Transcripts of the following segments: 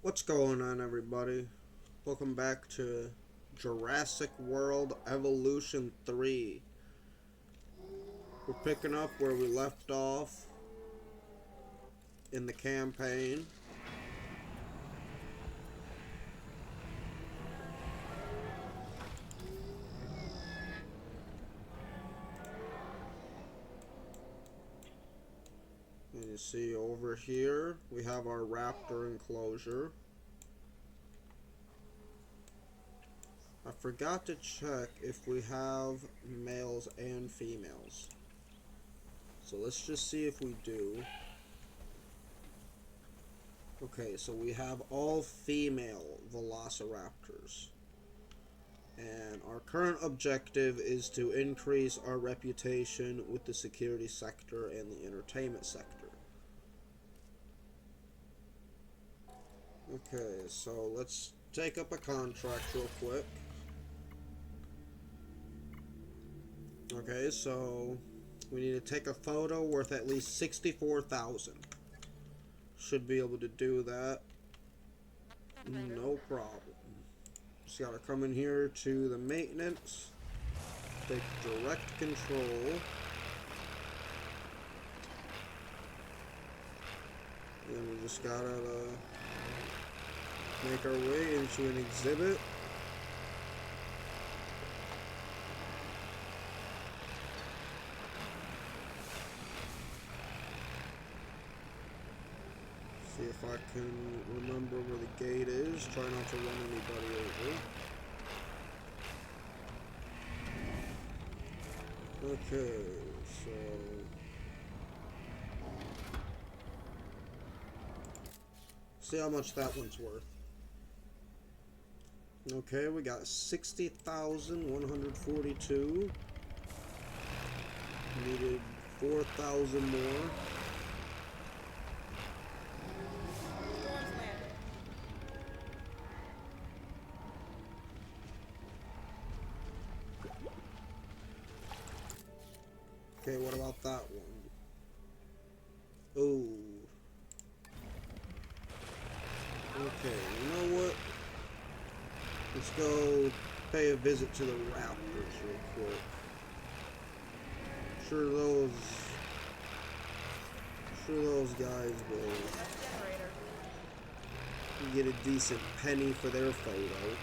What's going on, everybody? Welcome back to Jurassic World Evolution 3. We're picking up where we left off in the campaign. And you see over here, we have our raptor enclosure. I forgot to check if we have males and females. So let's just see if we do. Okay, so we have all female velociraptors. And our current objective is to increase our reputation with the security sector and the entertainment sector. Okay, so let's take up a contract real quick. Okay, so we need to take a photo worth at least 64,000. Should be able to do that. No problem. Just gotta come in here to the maintenance. Take direct control. And we just gotta make our way into an exhibit. See if I can remember where the gate is. Try not to run anybody over. Okay, so see how much that one's worth. Okay, we got 60,142. Needed 4,000 more. Okay, what about that one? Oh. Okay, you know what? Let's go pay a visit to the raptors real quick. Sure those guys will get a decent penny for their photo.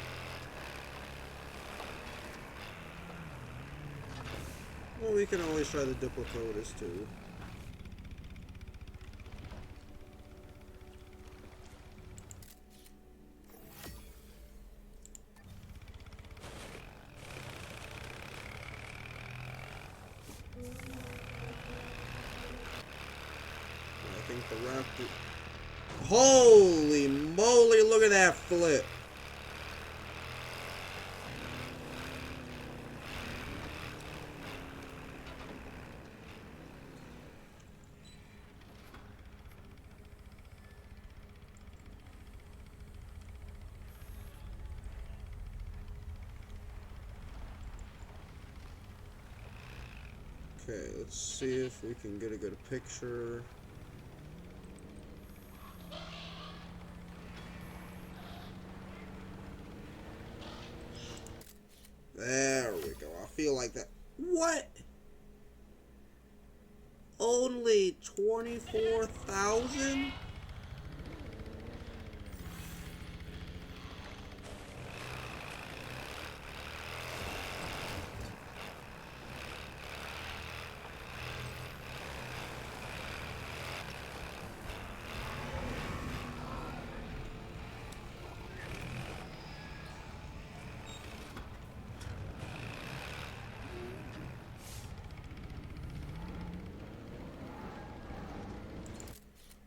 Well, we can always try the Diplodocus too. I think the raptor... Holy moly, look at that flip! Okay, let's see if we can get a good picture. There we go. I feel like that. What? Only 24,000?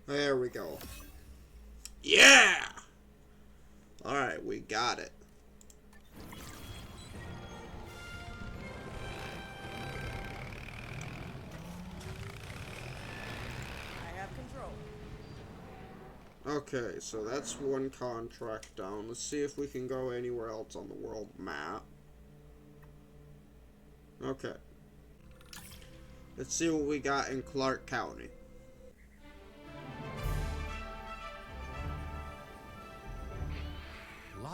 There we go. Yeah! Alright, we got it. I have control. Okay, so that's one contract down. Let's see if we can go anywhere else on the world map. Okay. Let's see what we got in Clark County.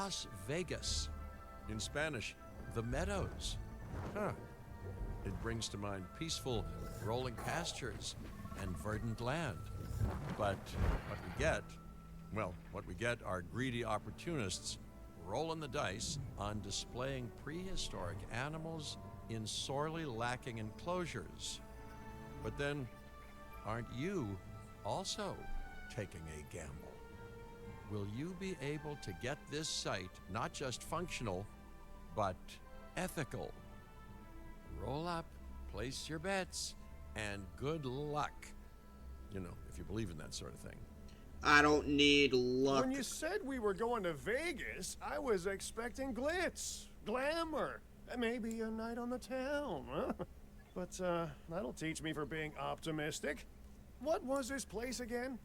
Las Vegas. In Spanish, the Meadows. Huh. It brings to mind peaceful, rolling pastures and verdant land. But what we get are greedy opportunists rolling the dice on displaying prehistoric animals in sorely lacking enclosures. But then, aren't you also taking a gamble? Will you be able to get this site not just functional, but ethical? Roll up, place your bets, and good luck. You know, if you believe in that sort of thing. I don't need luck. When you said we were going to Vegas, I was expecting glitz, glamour, and maybe a night on the town, huh? But, that'll teach me for being optimistic. What was this place again?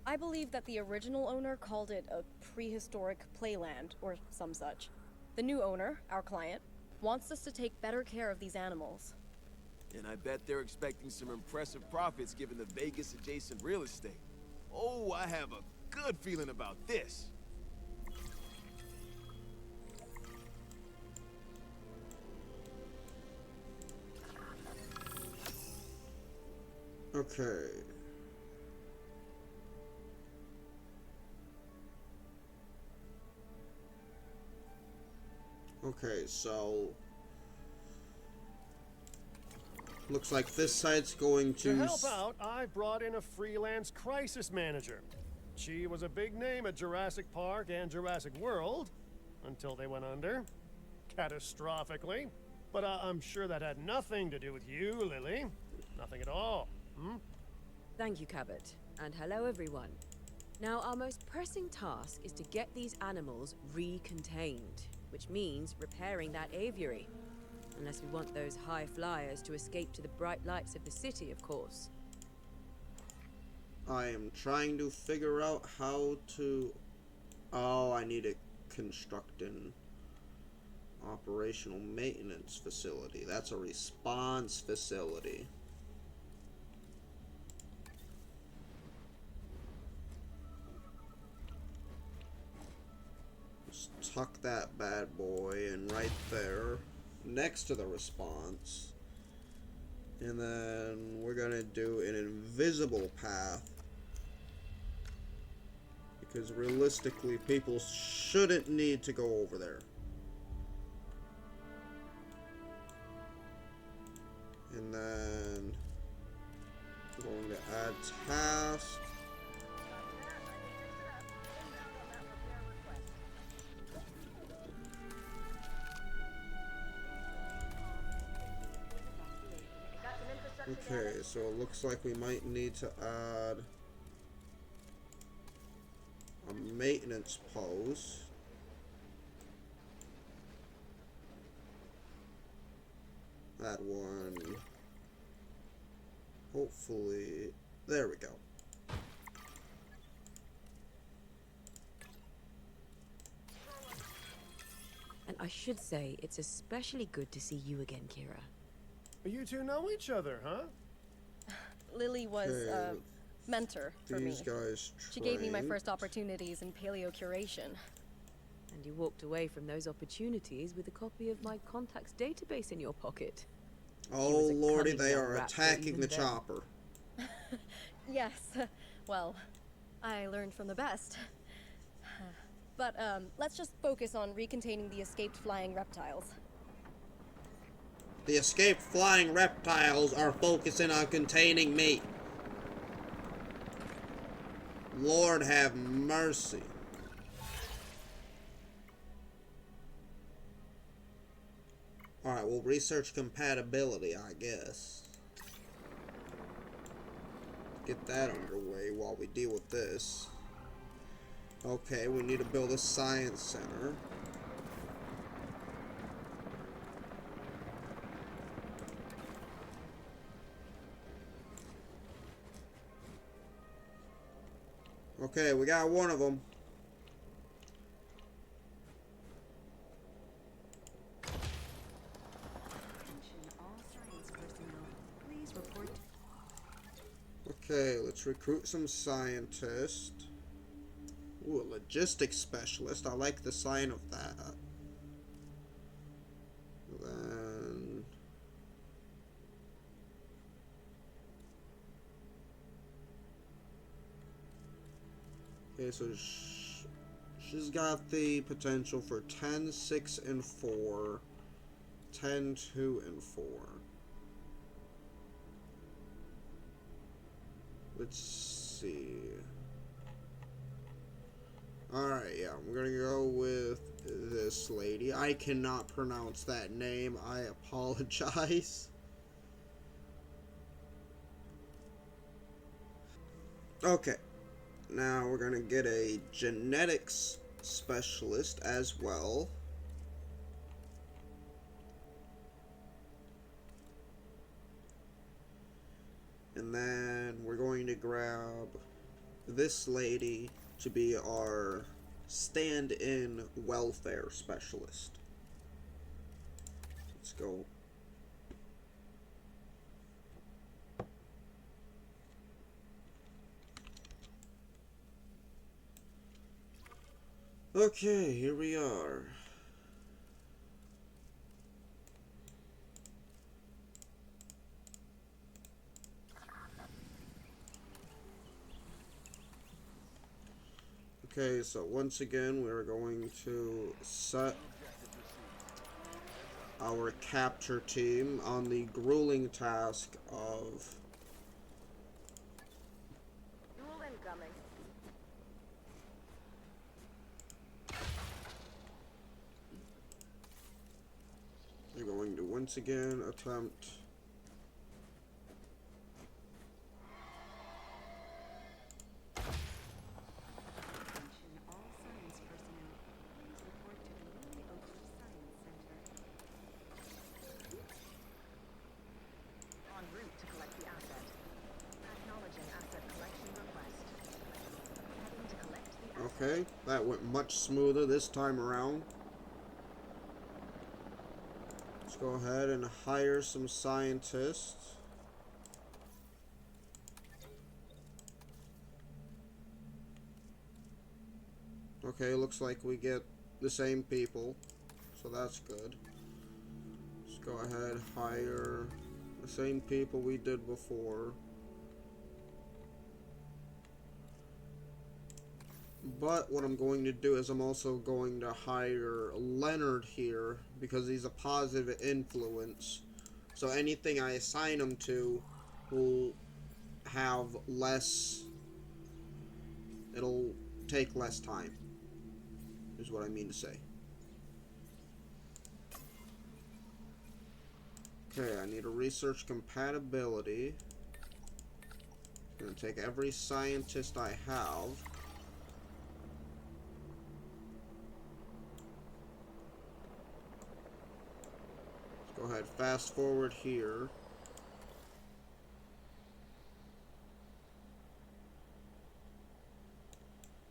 I believe that the original owner called it a prehistoric playland, or some such. The new owner, our client, wants us to take better care of these animals. And I bet they're expecting some impressive profits given the Vegas-adjacent real estate. Oh, I have a good feeling about this. Okay. Okay, so looks like this site's going To help out, I brought in a freelance crisis manager. She was a big name at Jurassic Park and Jurassic World until they went under, catastrophically. But I'm sure that had nothing to do with you, Lily. Nothing at all. Thank you, Cabot. And hello, everyone. Now, our most pressing task is to get these animals recontained, which means repairing that aviary. Unless we want those high flyers to escape to the bright lights of the city, of course. I am trying to figure out how to... Oh, I need to construct an operational maintenance facility. That's a response facility. Just tuck that bad boy in right there, next to the response. And then we're gonna do an invisible path, because realistically people shouldn't need to go over there. And then we're going to add task. Okay, so it looks like we might need to add a maintenance post. That one. Hopefully, there we go. And I should say, it's especially good to see you again, Kira. You two know each other, huh? Lily was a mentor for me. These guys She gave me my trained. first opportunities in paleo curation. And you walked away from those opportunities with a copy of my contacts database in your pocket. Oh was a lordy, cunning they young are rat, but attacking even the then- chopper. Yes, well, I learned from the best. But let's just focus on recontaining the escaped flying reptiles. The escaped flying reptiles are focusing on containing me. Lord have mercy. Alright, we'll research compatibility, I guess. Get that underway while we deal with this. Okay, we need to build a science center. Okay, we got one of them. Okay, let's recruit some scientists. Ooh, a logistics specialist. I like the sign of that. Then... Okay, so she's got the potential for 10, 6, and 4. 10, 2, and 4. Let's see. Alright, yeah, I'm gonna go with this lady. I cannot pronounce that name. I apologize. Okay. Now we're gonna get a genetics specialist as well. And then we're going to grab this lady to be our stand-in welfare specialist. Let's go. Okay, here we are. Okay, so once again, we're going to set our capture team on the grueling task of they're going to once again attempt Okay, that went much smoother this time around. Let's go ahead and hire some scientists. Okay, looks like we get the same people, so that's good. Let's go ahead, hire the same people we did before. But what I'm going to do is I'm also going to hire Leonard here because he's a positive influence. So anything I assign him to will have less, it'll take less time, is what I mean to say. Okay, I need a research compatibility. I'm gonna take every scientist I have. Go ahead, fast forward here.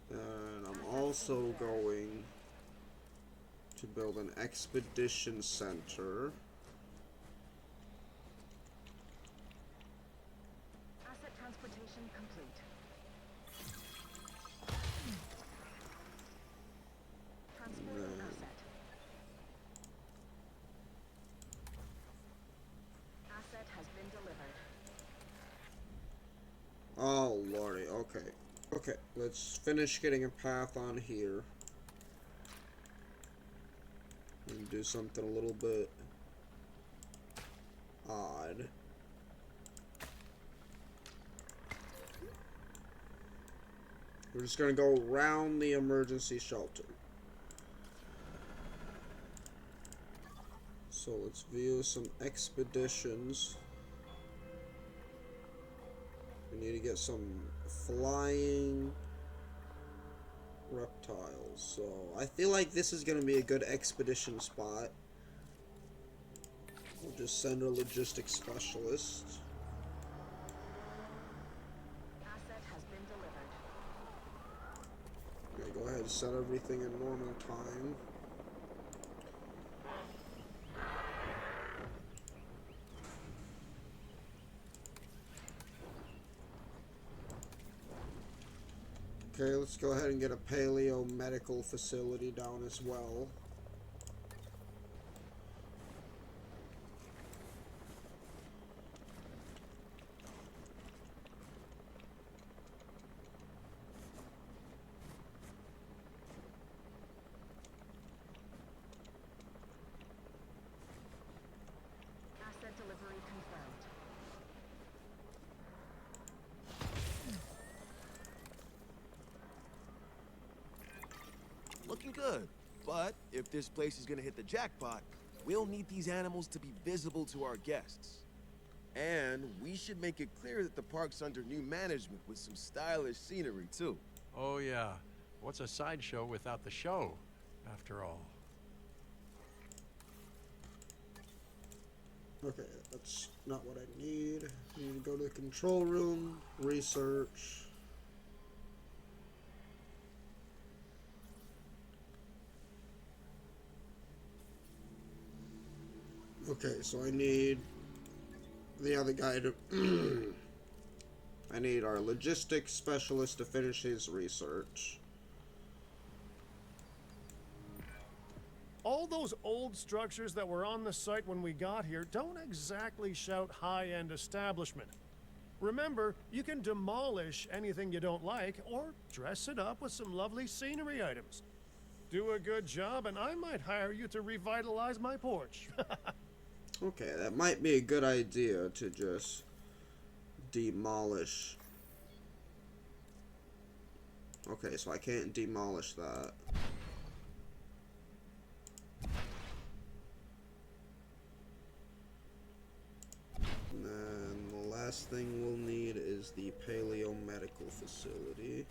And I'm also going to build an expedition center. Asset transportation complete. Transporting asset. Asset has been delivered. Oh lordy, okay. Okay, let's finish getting a path on here. And do something a little bit odd. We're just gonna go around the emergency shelter. So let's view some expeditions. We need to get some flying reptiles. So I feel like this is going to be a good expedition spot. We'll just send a logistics specialist. Asset has been delivered. Okay, go ahead and set everything in normal time. Okay, let's Let's go ahead and get a paleo medical facility down as well. Asset delivery confirmed. Looking good. But if this place is gonna hit the jackpot, we'll need these animals to be visible to our guests. And we should make it clear that the park's under new management with some stylish scenery, too. Oh, yeah. What's a sideshow without the show, after all? Okay, that's not what I need. I need to go to the control room, research. Okay, so I need the other guy to... I need our logistics specialist to finish his research. All those old structures that were on the site when we got here don't exactly shout high-end establishment. Remember, you can demolish anything you don't like or dress it up with some lovely scenery items. Do a good job and I might hire you to revitalize my porch. Okay, that might be a good idea to just demolish. Okay, so I can't demolish that. And then the last thing we'll need is the paleo medical facility.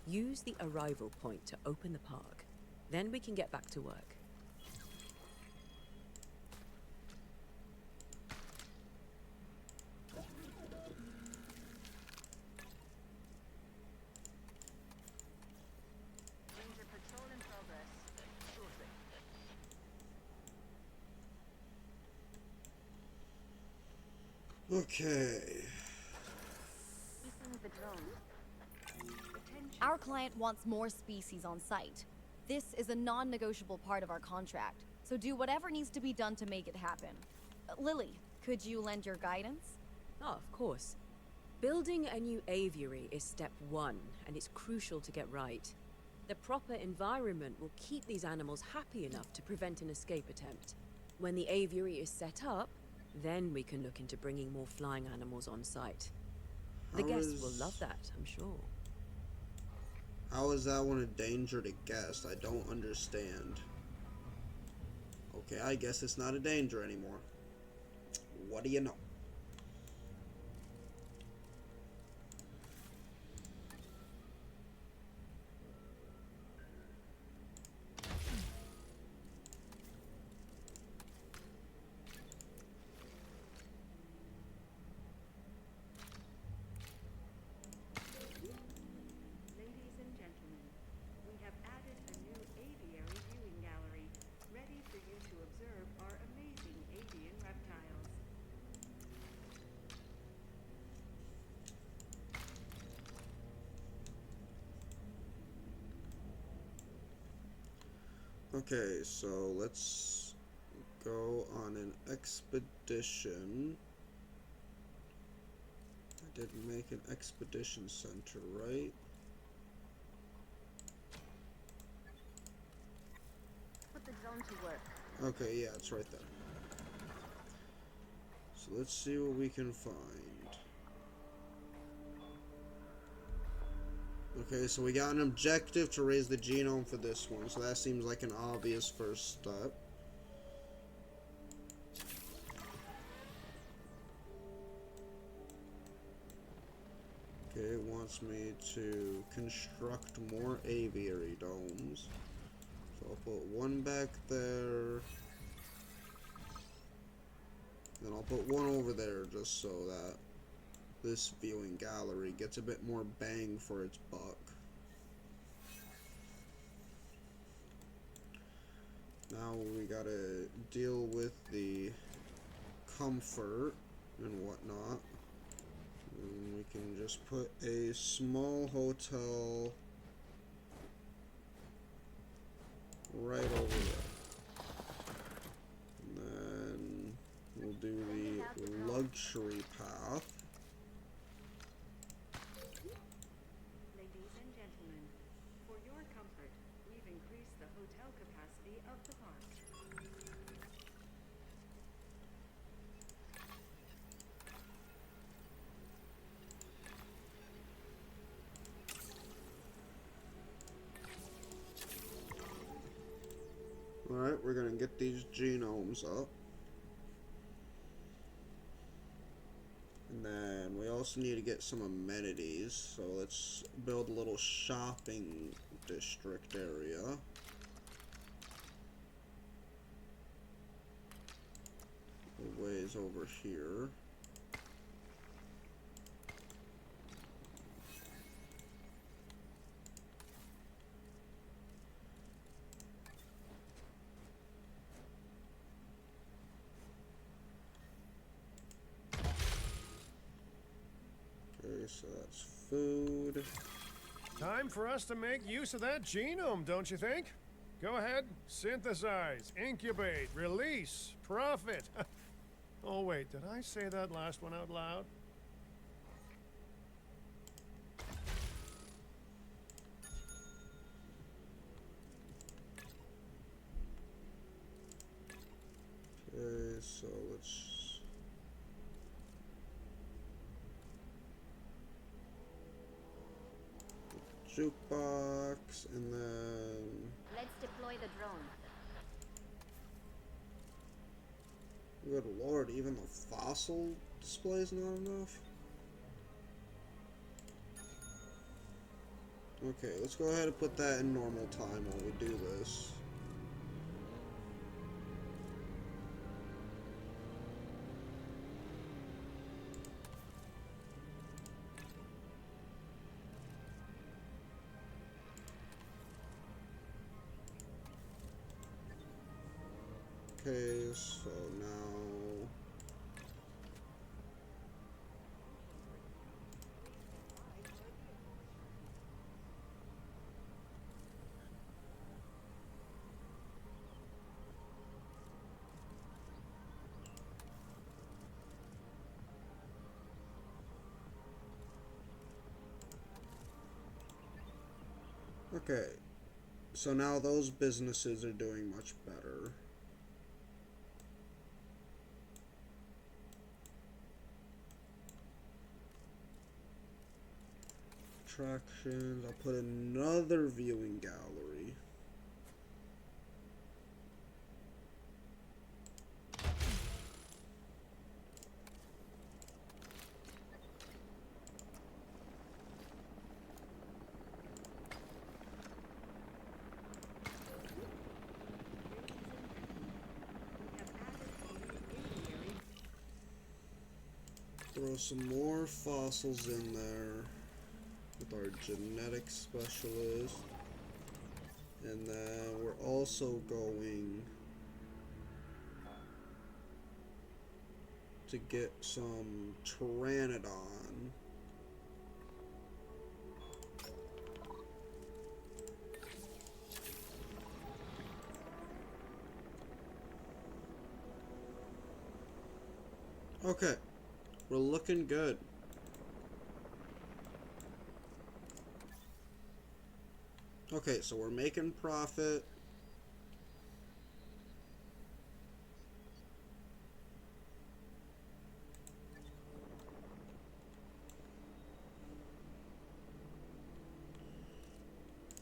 Use the arrival point to open the park. Then we can get back to work. Ranger patrol in progress. Sure thing. Okay. Ethan the drone. Attention. Our client wants more species on site. This is a non-negotiable part of our contract, so do whatever needs to be done to make it happen. Lily, could you lend your guidance? Oh, of course. Building a new aviary is step one, and it's crucial to get right. The proper environment will keep these animals happy enough to prevent an escape attempt. When the aviary is set up, then we can look into bringing more flying animals on site. The guests will love that, I'm sure. How is that one a danger to guests? I don't understand. Okay, I guess it's not a danger anymore. What do you know? Ladies and gentlemen, we have added a new aviary viewing gallery, ready for you to observe our amazing avian reptiles. Okay, so let's go on an expedition. I did make an expedition center, right? Put the drone to work. Okay, yeah, it's right there. So let's see what we can find. Okay, so we got an objective to raise the genome for this one, so that seems like an obvious first step. Okay, it wants me to construct more aviary domes. So I'll put one back there. Then I'll put one over there just so that this viewing gallery. Gets a bit more bang for its buck. Now we gotta deal with the comfort and whatnot. And we can just put a small hotel right over there. And then we'll do the luxury path. Ladies and gentlemen, for your comfort, we've increased the hotel capacity of the park. Alright, we're gonna get these genomes up. And then we also need to get some amenities. So let's build a little shopping district area. A ways over here. Okay, so that's food. Time for us to make use of that genome, don't you think? Go ahead, synthesize, incubate, release, profit. Oh wait, did I say that last one out loud? Okay, so let's... jukebox, and then... Let's deploy the drone. Good lord, even the fossil display's not enough? Okay, let's go ahead and put that in normal time while we do this. Okay, so now... Okay, so now those businesses are doing much better. Attractions, I'll put another viewing gallery. Throw some more fossils in there with our genetic specialist. And then we're also going to get some pteranodon. Okay, we're looking good. Okay, so we're making profit.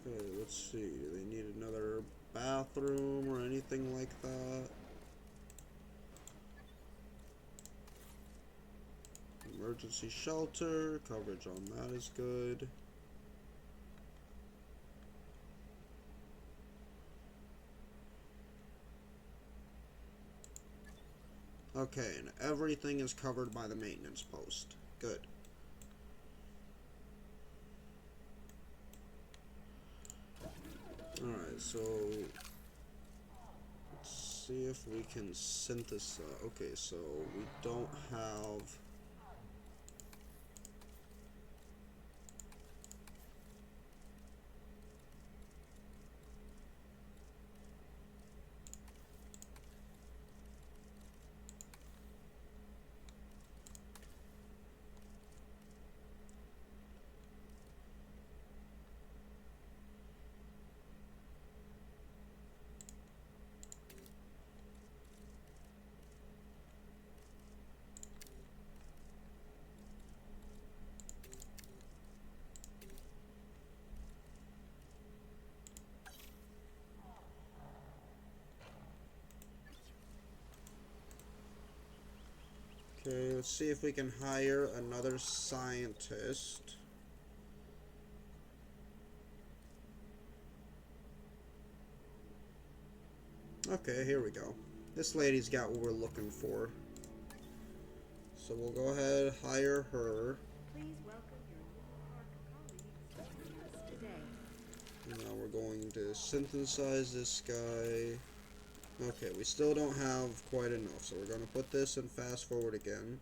Okay, let's see. Do they need another bathroom or anything like that? Emergency shelter, coverage on that is good. Okay, and everything is covered by the maintenance post. Good. so let's see if we can synthesize. Okay, so we don't have. Okay, let's see if we can hire another scientist. Okay, here we go. This lady's got what we're looking for. So we'll go ahead, hire her. Please welcome your new park colleagues joining us today. And now we're going to synthesize this guy. Okay, we still don't have quite enough, so we're going to put this in fast forward again.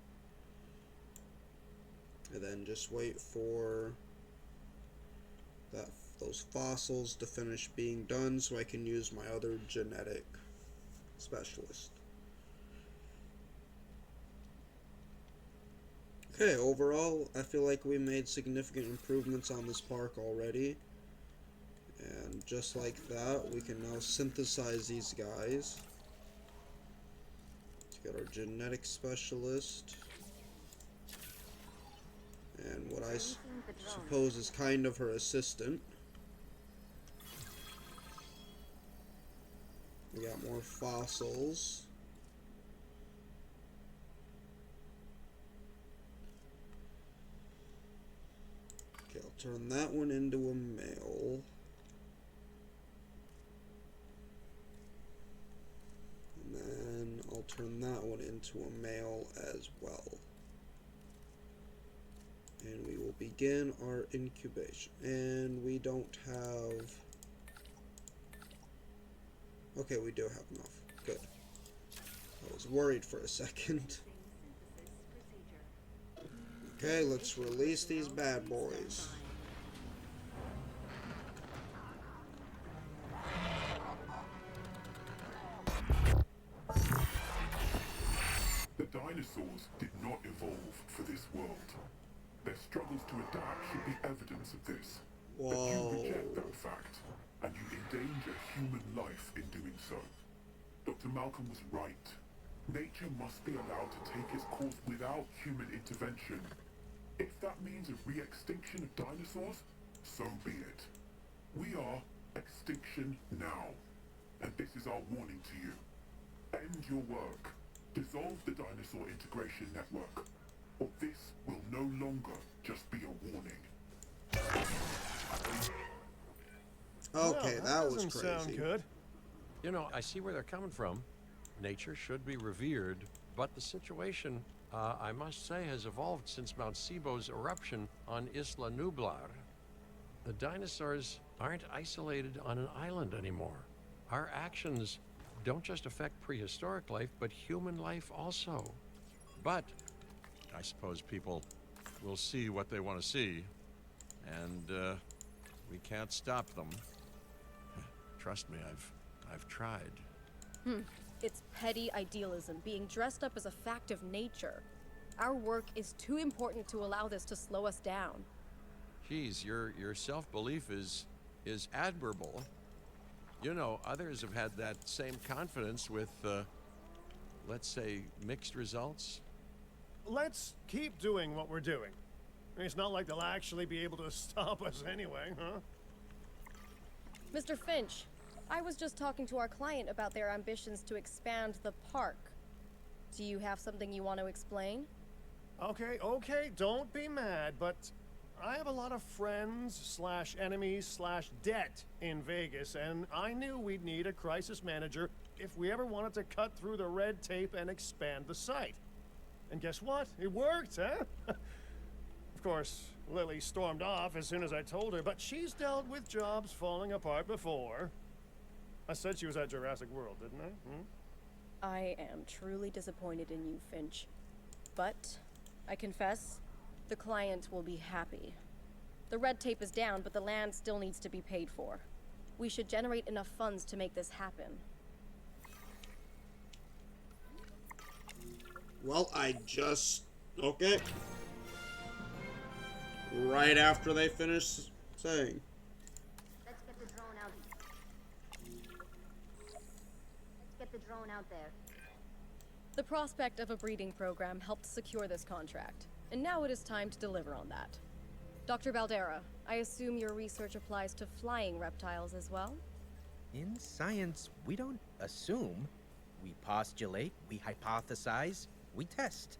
And then just wait for those fossils to finish being done so I can use my other genetic specialist. Okay, overall, I feel like we made significant improvements on this park already. And just like that, we can now synthesize these guys. Let's get our genetic specialist. And what I suppose is kind of her assistant. We got more fossils. Okay, I'll turn that one into a male. And then I'll turn that one into a male as well. And we will begin our incubation. And we don't have... Okay, we do have enough. Good. I was worried for a second. Okay, let's release these bad boys. The dinosaurs did not evolve for this world. Their struggles to adapt should be evidence of this. Whoa. But you reject that fact, and you endanger human life in doing so. Dr. Malcolm was right. Nature must be allowed to take its course without human intervention. If that means a re-extinction of dinosaurs, so be it. We are extinction now, and this is our warning to you. End your work. Dissolve the dinosaur integration network, or this will no longer just be a warning. Okay, Well, that was doesn't crazy. sound good. You know, I see where they're coming from. Nature should be revered, but the situation, I must say, has evolved since Mount Sibo's eruption on Isla Nublar. The dinosaurs aren't isolated on an island anymore. Our actions don't just affect prehistoric life, but human life also. But I suppose people will see what they want to see, and we can't stop them. Trust me, I've tried. It's petty idealism being dressed up as a fact of nature. Our work is too important to allow this to slow us down. Geez, your self-belief is admirable. You know, others have had that same confidence with, let's say, mixed results. Let's keep doing what we're doing. It's not like they'll actually be able to stop us anyway, huh? Mr. Finch, I was just talking to our client about their ambitions to expand the park. Do you have something you want to explain? Okay, don't be mad, but I have a lot of friends/enemies/debt in Vegas, and I knew we'd need a crisis manager if we ever wanted to cut through the red tape and expand the site. And guess what? It worked, huh? Of course, Lily stormed off as soon as I told her, but she's dealt with jobs falling apart before. I said she was at Jurassic World, didn't I? Hmm? I am truly disappointed in you, Finch. But, I confess, the client will be happy. The red tape is down, but the land still needs to be paid for. We should generate enough funds to make this happen. Well, okay. Right after they finish saying. Let's get the drone out. Let's get the drone out there. The prospect of a breeding program helped secure this contract, and now it is time to deliver on that. Dr. Baldera, I assume your research applies to flying reptiles as well? In science, we don't assume. We postulate, we hypothesize, we test.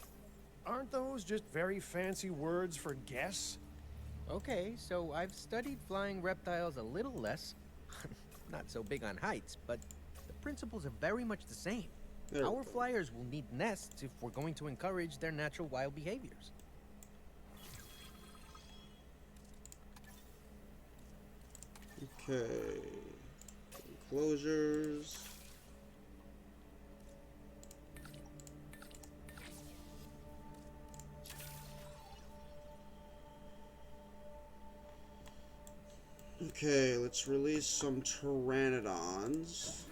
Aren't those just very fancy words for guess? Okay, so I've studied flying reptiles a little less. Not so big on heights, but the principles are very much the same. Our flyers will need nests if we're going to encourage their natural wild behaviors. Okay. Enclosures. Okay, let's release some pteranodons.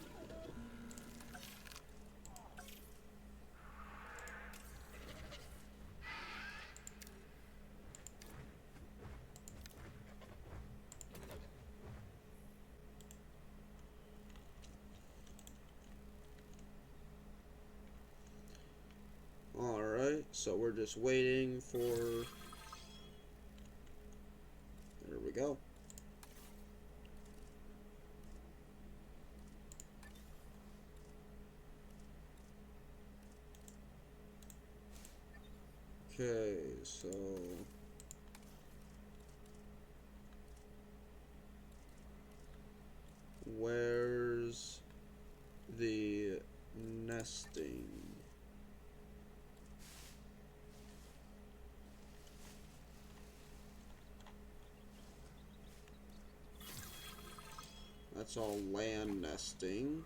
Alright, so we're just waiting for... There we go. Okay, so... Where's the nesting? That's all land nesting.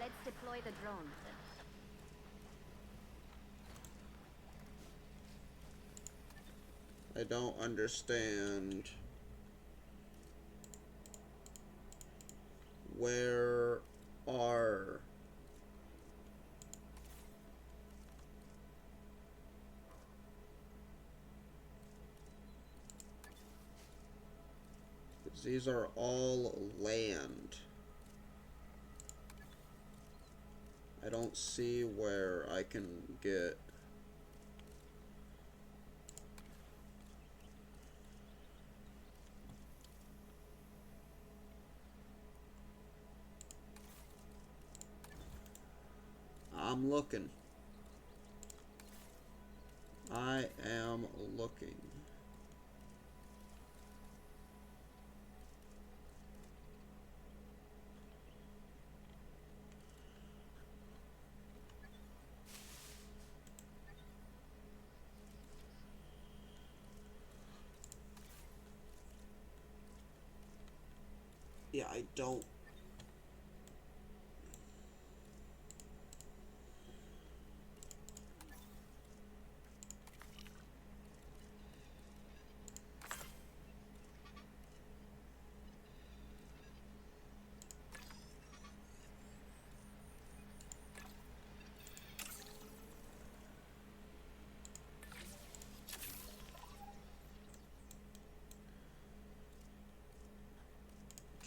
Let's deploy the drone. I don't understand. Where are... These are all land. I don't see where I can get... I'm looking. I am looking. Yeah, I don't.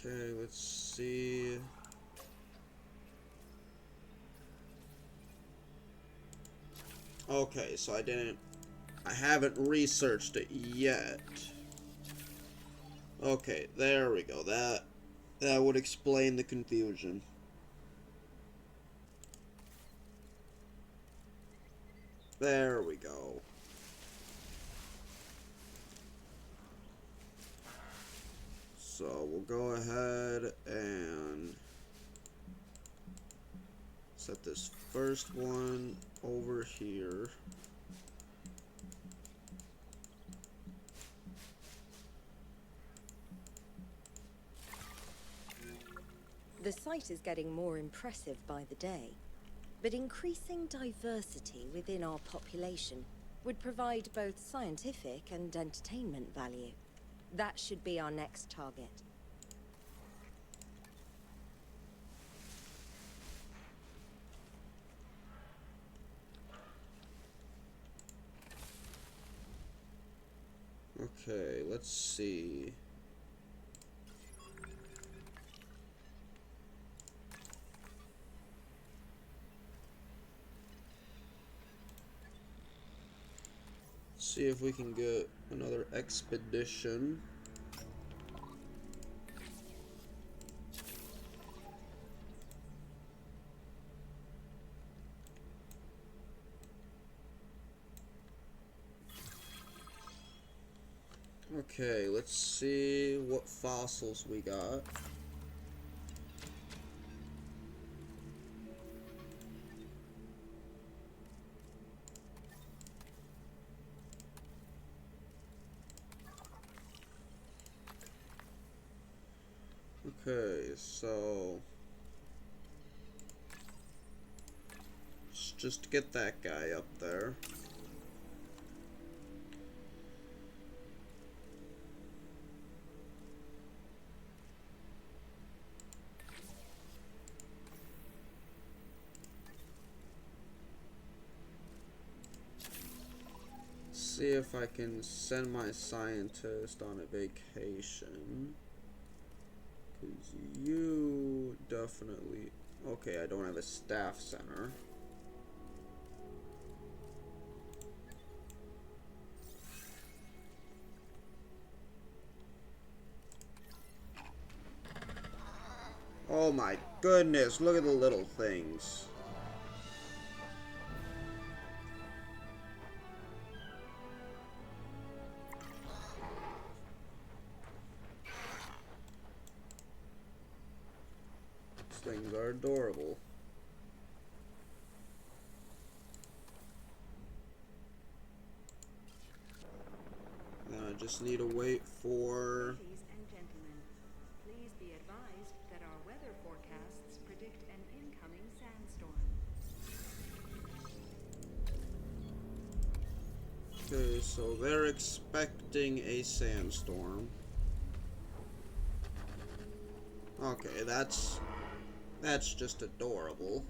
Okay, let's see. Okay, so I haven't researched it yet. Okay, there we go. That would explain the confusion. There we go. So we'll go ahead and Set this first one over here. The site is getting more impressive by the day, but increasing diversity within our population would provide both scientific and entertainment value. That should be our next target. Okay, let's see. See if we can get another expedition. Okay, let's see what fossils we got. Okay, so let's just get that guy up there. See if I can send my scientist on a vacation. Cause you definitely... Okay, I don't have a staff center. Oh my goodness, look at the little things. These things are adorable. And I just need to wait for... Ladies and gentlemen, please be advised that our weather forecasts predict an incoming sandstorm. Okay, so they're expecting a sandstorm. Okay, that's just adorable.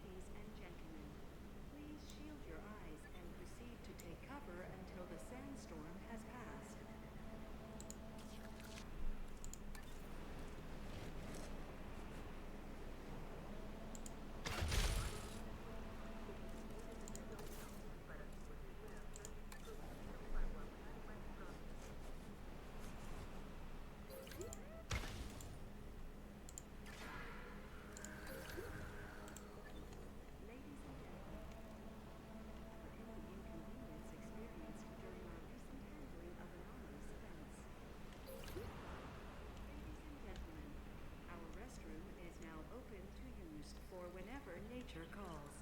Ladies and gentlemen, please shield your eyes and proceed to take cover until the sandstorm has passed. Ladies and gentlemen, for any inconvenience experienced during our recent handling of anomalous events. Ladies and gentlemen, our restroom is now open to use for whenever nature calls.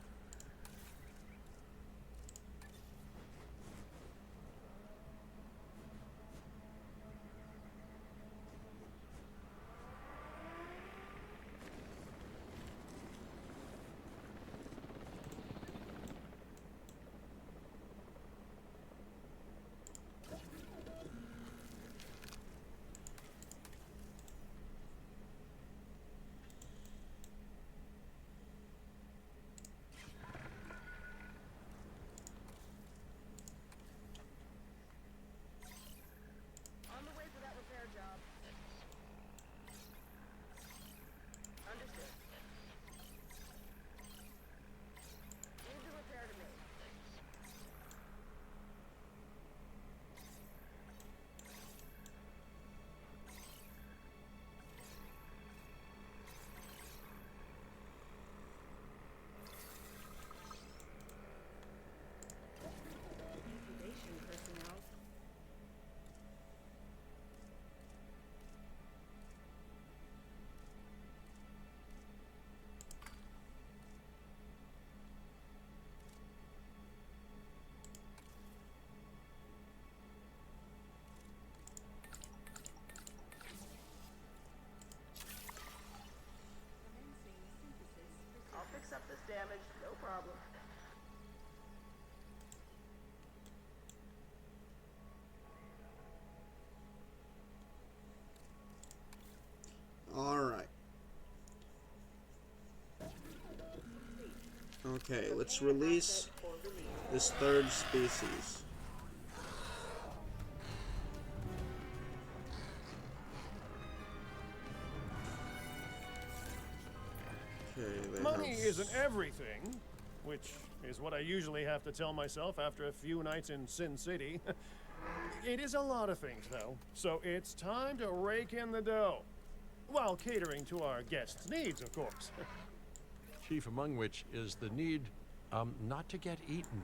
Okay, let's release this third species. Okay, Money isn't everything, which is what I usually have to tell myself after a few nights in Sin City. It is a lot of things, though, so it's time to rake in the dough. While catering to our guests' needs, of course. Chief among which is the need not to get eaten.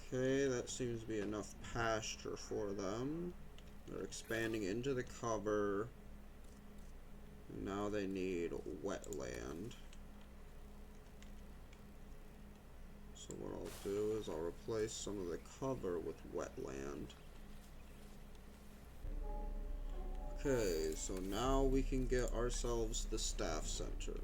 Okay, that seems to be enough pasture for them. They're expanding into the cover. Now they need wetland. So what I'll do is I'll replace some of the cover with wetland. Okay, so now we can get ourselves the staff center.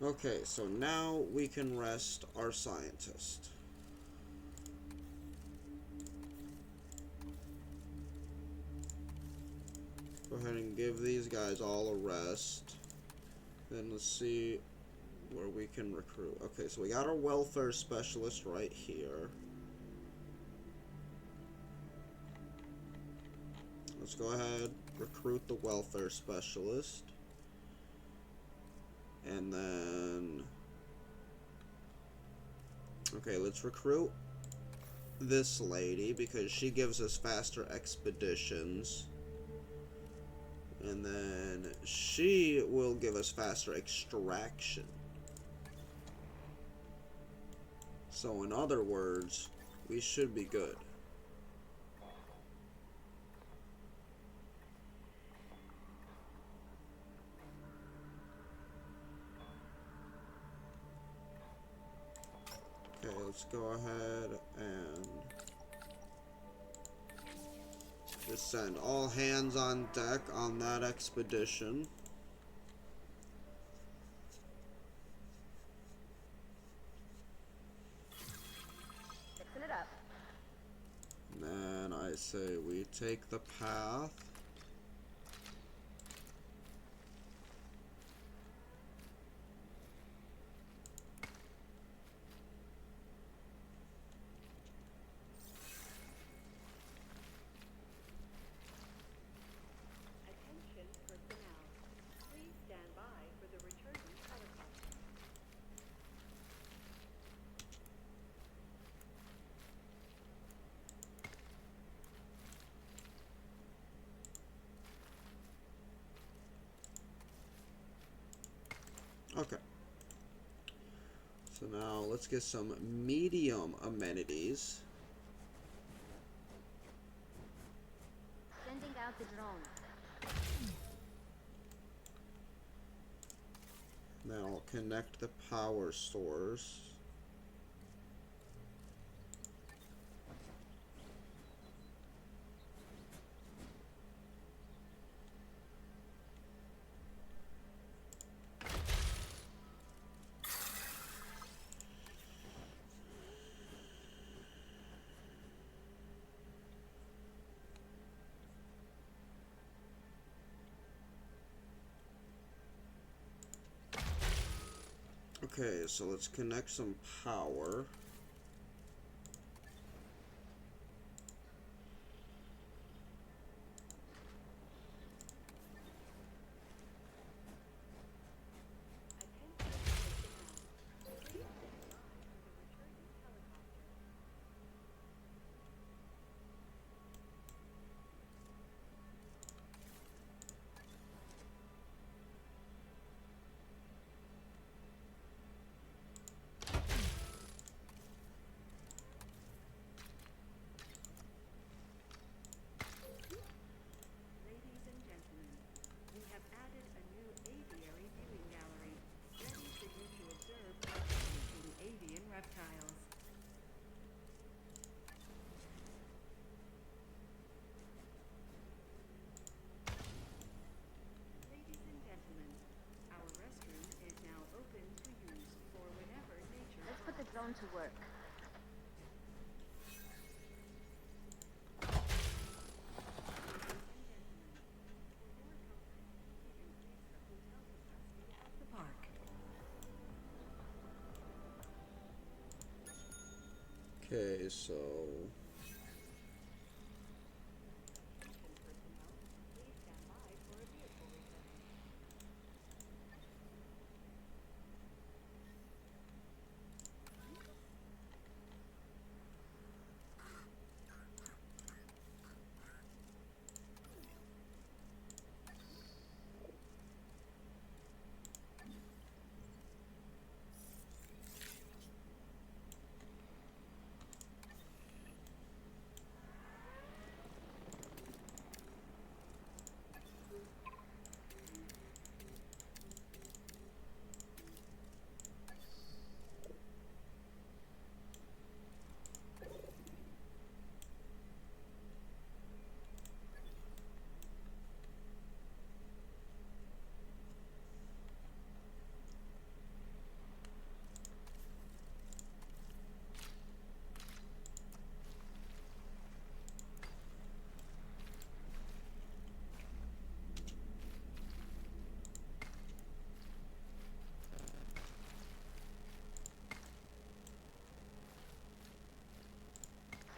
Okay, so now we can rest our scientist. Go ahead and give these guys all a rest. Then let's see where we can recruit. Okay, so we got our welfare specialist right here. Let's go ahead, recruit the welfare specialist. And then... okay, let's recruit this lady because she gives us faster expeditions. And then she will give us faster extraction. So in other words, we should be good. Okay, let's go ahead and just send all hands on deck on that expedition. Fixing it up. And then I say we take the path. Attention personnel. Please stand by for the returning helicopter. Okay. So now let's get some medium amenities. Sending out the drone. Then I'll connect the power source. Okay, so let's connect some power. drone to work. The park. Okay, so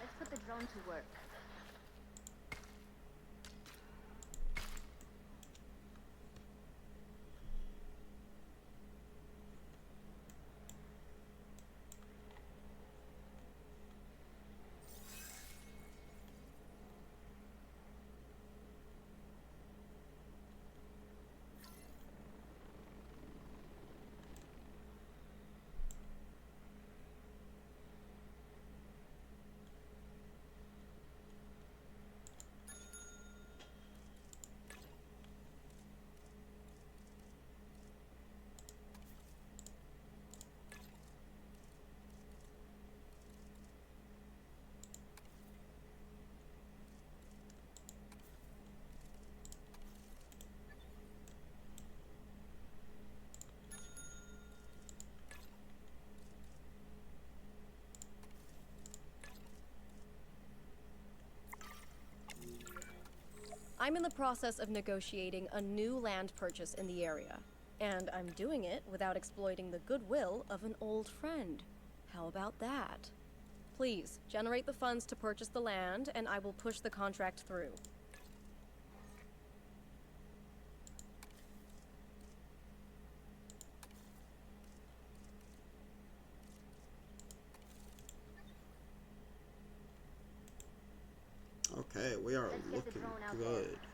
Let's put the drone to work. I'm in the process of negotiating a new land purchase in the area, and I'm doing it without exploiting the goodwill of an old friend. How about that? Please, generate the funds to purchase the land, and I will push the contract through. okay, we are Let's get the looking drone out good. there.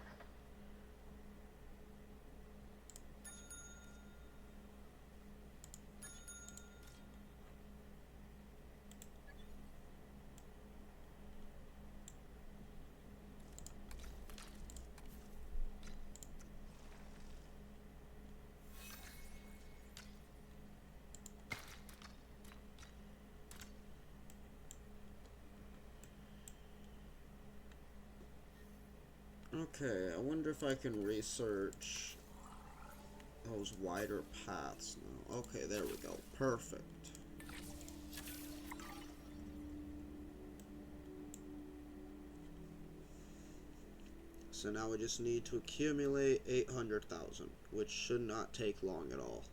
Okay, I wonder if I can research those wider paths now. Okay, there we go. Perfect. So now we just need to accumulate 800,000, which should not take long at all.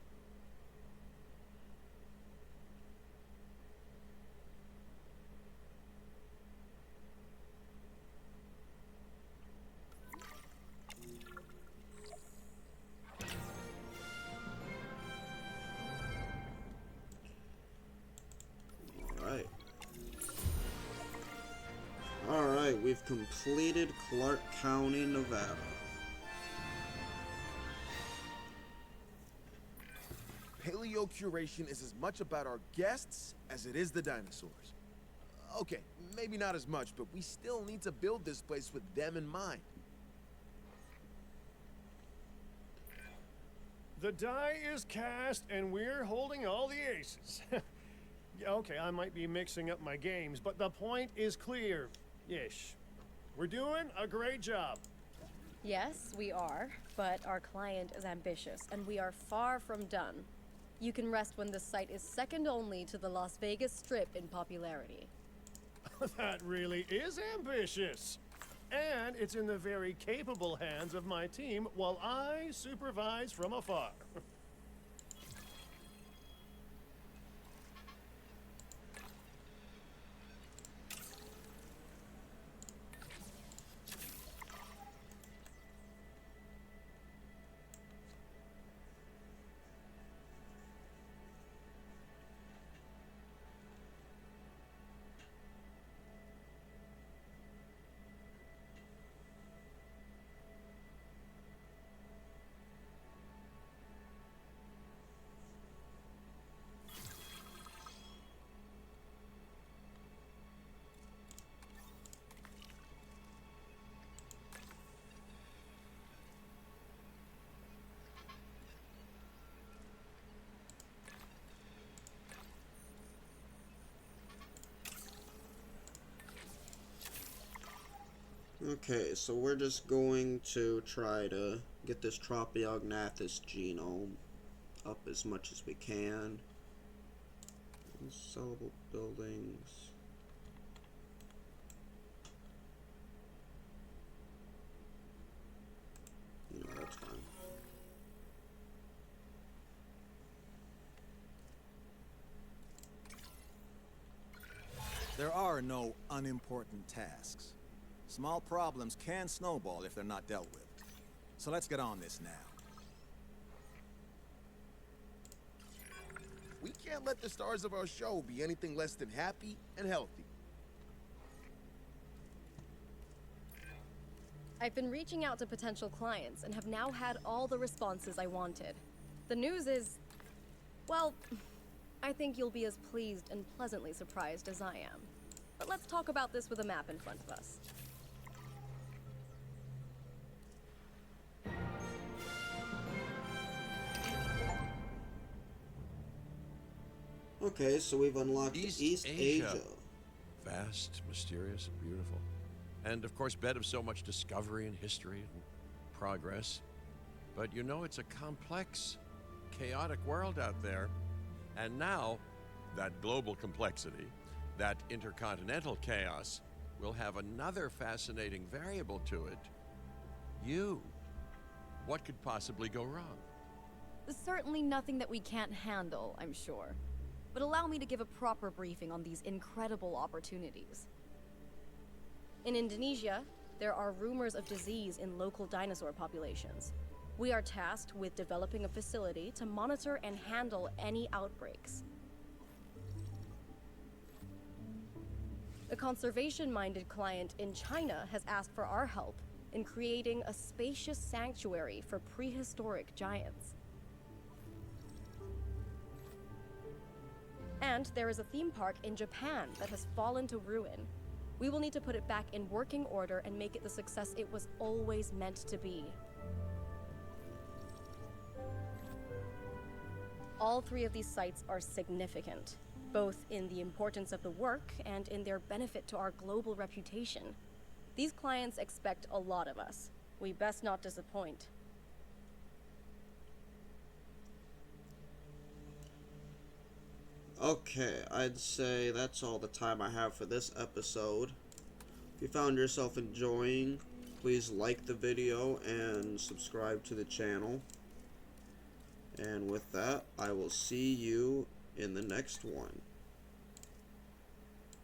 Alright, we've completed Clark County, Nevada. Paleo curation is as much about our guests as it is the dinosaurs. Okay, maybe not as much, but we still need to build this place with them in mind. The die is cast, and we're holding all the aces. Yeah, okay, I might be mixing up my games, but the point is clear-ish. We're doing a great job. Yes, we are, but our client is ambitious, and we are far from done. You can rest when this site is second only to the Las Vegas Strip in popularity. That really is ambitious. And it's in the very capable hands of my team while I supervise from afar. Okay, so we're just going to try to get this Tropiognathus genome up as much as we can. Sellable buildings. No, that's fine. There are no unimportant tasks. Small problems can snowball if they're not dealt with. So let's get on this now. We can't let the stars of our show be anything less than happy and healthy. I've been reaching out to potential clients and have now had all the responses I wanted. The news is, well, I think you'll be as pleased and pleasantly surprised as I am. But let's talk about this with a map in front of us. Okay, so we've unlocked East Asia. Vast, mysterious, and beautiful. And of course, bed of so much discovery and history and progress. But you know, it's a complex, chaotic world out there. And now, that global complexity, that intercontinental chaos, will have another fascinating variable to it. You. What could possibly go wrong? Certainly nothing that we can't handle, I'm sure. But allow me to give a proper briefing on these incredible opportunities. In Indonesia, there are rumors of disease in local dinosaur populations. We are tasked with developing a facility to monitor and handle any outbreaks. A conservation-minded client in China has asked for our help in creating a spacious sanctuary for prehistoric giants. And there is a theme park in Japan that has fallen to ruin. We will need to put it back in working order and make it the success it was always meant to be. All three of these sites are significant, both in the importance of the work and in their benefit to our global reputation. These clients expect a lot of us. We best not disappoint. Okay, I'd say that's all the time I have for this episode. If you found yourself enjoying, please like the video and subscribe to the channel. And with that, I will see you in the next one.